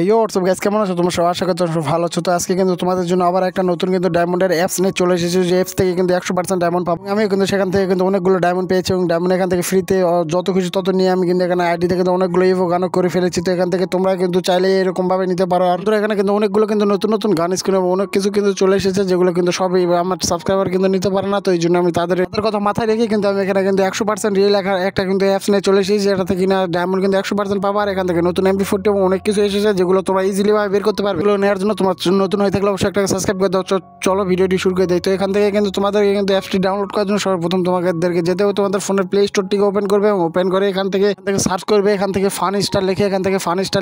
WhatsApp guys, কেমন আছো তোমরা? সবাই আশা করি তোমরা ভালো আছো। তো আজকে কিন্তু তোমাদের জন্য আবার একটা নতুন কিন্তু ডায়মন্ডের অ্যাপস নিয়ে চলে এসেছি, যে অ্যাপস থেকে কিন্তু 100% ডায়মন্ড পাবো। আমিও কিন্তু সেখান থেকে কিন্তু অনেকগুলো ডায়মন্ড পেয়েছি এবং ডায়মন্ড এখান থেকে ফ্রিতে যত খুশি তত নিয়ে আমি কিন্তু এখানে আইডি থেকে অনেকগুলো ইভো গানও করে ফেলেছি। তো এখান থেকে তোমরা কিন্তু চাইলে এরকমভাবে নিতে পারো। আর তোমরা এখানে কিন্তু অনেকগুলো কিন্তু নতুন নতুন গান স্কিন এবং অনেক কিছু কিন্তু চলে এসেছে, যেগুলো কিন্তু সবই আমার সাবস্ক্রাইবার কিন্তু নিতে পারে না। তো এই জন্য আমি তাদের কথা মাথায় রেখে কিন্তু আমি এখানে কিন্তু 100% রিয়েল একটা কিন্তু অ্যাপস নিয়ে চলে এসেছি, যেটা থেকে কিনা ডায়মন্ড কিন্তু 100% পাবো। আর এখান থেকে নতুন MP40 এবং অনেক কিছু এসেছে, যেগুলো তোমরা ইজিলি ভাবে বের করতে পারবে। এগুলো নেওয়ার জন্য তোমার নতুন হয়ে থাকলে অবশ্যই একটা সাবস্ক্রাইব করে দাও। চলো ভিডিওটি শুরু করে দেয়। তো এখান থেকে কিন্তু তোমাদেরকে কিন্তু অ্যাপসটি ডাউনলোড করার জন্য সর্বপ্রথম তোমাদেরকে যেতে হবে তোমাদের ফোনের প্লে স্টোরটিকে ওপেন করবে এবং ওপেন করে এখান থেকে সার্চ করবে। এখান থেকে ফান স্টার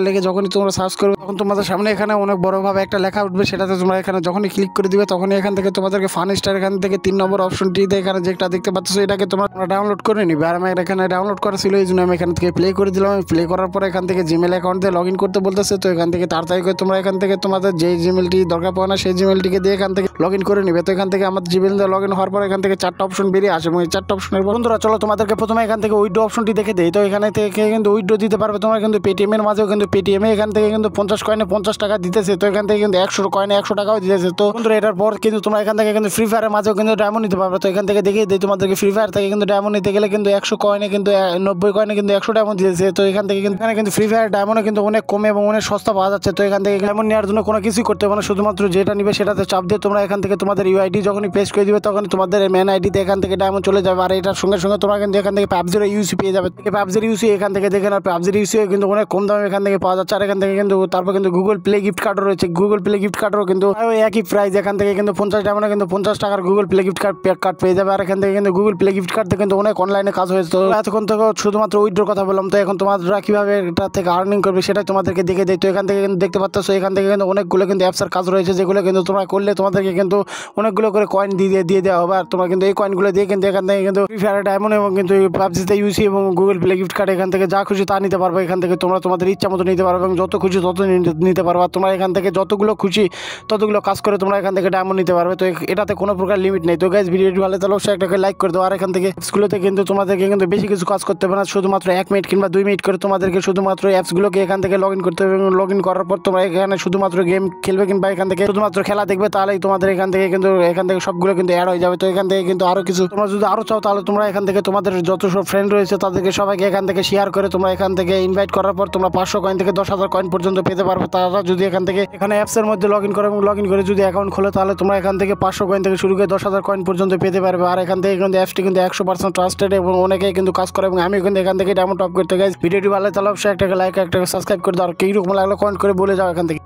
লিখে যখনই তোমরা সার্চ করবে তখন তোমাদের সামনে এখানে অনেক বড়ভাবে একটা লেখা উঠবে। সেটাতে তোমরা এখানে যখনই ক্লিক করে দিবে তখনই এখান থেকে তোমাদেরকে ফান স্টার এখান থেকে 3 নম্বর অপশনটিতে এখানে যেটা দেখতে পাচ্ছ এটাকে তোমরা ডাউনলোড করে নিবে। আর আমি এখানে ডাউনলোড করা ছিল, এই জন্য আমি এখান থেকে প্লে করে দিলাম। প্লে করার পরে এখান থেকে জিমেল অ্যাকাউন্ট দিয়ে লগ ইন করতে বলতেছে। তো এখান থেকে তাড়াতাড়ি করে তোমরা এখান থেকে তোমাদের যে জিমেলটি দরকার পড়ে না সেই জিমেলটিকে দিয়ে এখান থেকে লগ ইন করে নিবে। তো এখান থেকে আমাদের জিমেল দিয়ে লগ ইন হওয়ার পর এখান থেকে 4টা অপশন বেরিয়ে আসে এবং এই 4টা অপশনের বন্ধুরা চলো তোমাদেরকে প্রথমে এখান থেকে উইথড্র অপশনটি দেখে দেই। তো এখানে থেকে কিন্তু উইথড্র দিতে পারবে তোমরা কিন্তু পেটিএমের মাঝেও কিন্তু পেটিএমে এখান থেকে কিন্তু 50 কয়েনে 50 টাকা দিতেছে। তো এখান থেকে কিন্তু 100 কয়েনে 100 টাকাও দিতেছে। তো বন্ধুরা এটার পর কিন্তু তোমরা এখান থেকে কিন্তু ফ্রি ফায়ারের মাঝেও কিন্তু ডায়মন্ড নিতে পারবে। তো এখান থেকে দেখেই দিই তোমাদেরকে ফ্রি ফায়ার থেকে কিন্তু ডায়মন্ড নিতে গেলে কিন্তু 100 কয়েনে কিন্তু 90 কয়েনে কিন্তু 100 ডায়মন্ড দিতেছে। তো এখান থেকে কিন্তু এখানে কিন্তু ফ্রি ফায়ার ডায়মন্ডে কিন্তু অনেক কমে এবং অনেক সস্তা পাওয়া যাচ্ছে। তো এখান থেকে ডায়মন্ড নেওয়ার জন্য কোনো কিছুই করতে হবে না, শুধুমাত্র যেটা নিবে সেটাতে চাপ দিয়ে তোমরা এখান থেকে তোমাদের ইউআইডি যখনই পেস্ট করে দিবে তখন তোমাদের মেন আইডিতে এখান থেকে ডায়মন্ড চলে যাবে। আর এটার সঙ্গে সঙ্গে তোমরা কিন্তু এখান থেকে পাবজির ইউসি পেয়ে যাবে। পাবজির ইউসি এখান থেকে দেখেন, আর পাবজির ইউসি কিন্তু অনেক কম দামে এখান থেকে পাওয়া যাচ্ছে। আর এখান থেকে কিন্তু তারপর কিন্তু গুগল প্লে গিফট কার্ডও রয়েছে। গুগল প্লে গিফট কার্ডও কিন্তু একই প্রাইস, এখান থেকে কিন্তু 50 ডায়মন্ডে কিন্তু 50 টাকার গুগল প্লে গিফট কার্ড পেয়ে যাবে। আর এখান থেকে কিন্তু গুগল প্লে গিফট কার্ড থেকে কিন্তু অনেক অনলাইনে কাজ হয়েছে। তো এতক্ষণ থেকে শুধুমাত্র উইথড্রর কথা বললাম। তো এখন তোমরা কিভাবে এটা থেকে আর্নিং করবে সেটাই তোমাদেরকে দেখে দেয়। তো এখান থেকে কিন্তু দেখতে পাচ্ছ এখান থেকে কিন্তু অনেকগুলো কিন্তু অ্যাপসের কাজ রয়েছে, যেগুলো কিন্তু তোমরা করলে তোমাদেরকে কিন্তু অনেকগুলো করে কয়েন দিয়ে দেওয়া হবে। আর তোমরা কিন্তু এই কয়েনগুলো দিয়ে কিন্তু এখান থেকে কিন্তু ফ্রি ফায়ার ডায়মন্ড এবং কিন্তু পাবজিতে ইউসি এবং গুগল প্লে গিফট কার্ড এখান থেকে যা খুশি তা নিতে পারবে। এখান থেকে তোমরা তোমাদের ইচ্ছা মতো নিতে পারবে এবং যত খুশি তত নিতে পারবে। আর তোমরা এখান থেকে যতগুলো খুশি ততগুলো কাজ করে তোমরা এখান থেকে ডায়মন্ড নিতে পারবে। তো এটাতে কোনো প্রকার লিমিট নেই। তো গাইস ভিডিওটি ভালো তাহলে অবশ্যই একটা লাইক করে দাও। আর এখান থেকে অ্যাপসগুলোতে কিন্তু তোমাদেরকে কিন্তু বেশি কিছু কাজ করতে হবে না, শুধুমাত্র 1 মিনিট কিংবা 2 মিনিট করে তোমাদেরকে শুধুমাত্র অ্যাপসগুলোকে এখান থেকে লগ ইন করতে হবে এবং লগ ইন করার পর তোমরা এখানে শুধুমাত্র গেম খেলবে কিংবা এখান থেকে শুধুমাত্র খেলা দেখবে, তাহলেই তোমাদের এখান থেকে কিন্তু সবগুলো কিন্তু অ্যাড হয়ে যাবে। তো এখান থেকে কিন্তু আরও কিছু তোমরা যদি আরও চাও তাহলে তোমরা এখান থেকে তোমাদের যত সব ফ্রেন্ড রয়েছে তাদেরকে সবাইকে এখান থেকে শেয়ার করে তোমরা এখান থেকে ইনভাইট করার পর তোমরা 500 কয়েন থেকে 10,000 কয়েন পর্যন্ত পেতে পারবে। তারা যদি এখান থেকে এখানে অ্যাপসের মধ্যে লগ ইন করে এবং লগ ইন করে যদি অ্যাকাউন্ট খোলে তাহলে তোমরা এখান থেকে 500 কয়েন থেকে শুরু করে 10,000 কয়েন পর্যন্ত পেতে পারবে। আর এখান থেকে কিন্তু অ্যাপসটি কিন্তু 100% ট্রাস্টেড এবং অনেকেই কিন্তু কাজ করে এবং আমি কিন্তু এখান থেকে ডায়মন্ড টপ করতে গেছি। ভিডিওটি ভালো তাহলে অবশ্যই একটা লাইক একটা সাবস্ক্রাইব করে দাও। আর কীরকম লাগলো কমেন্ট করে বলে যাও এখান থেকে।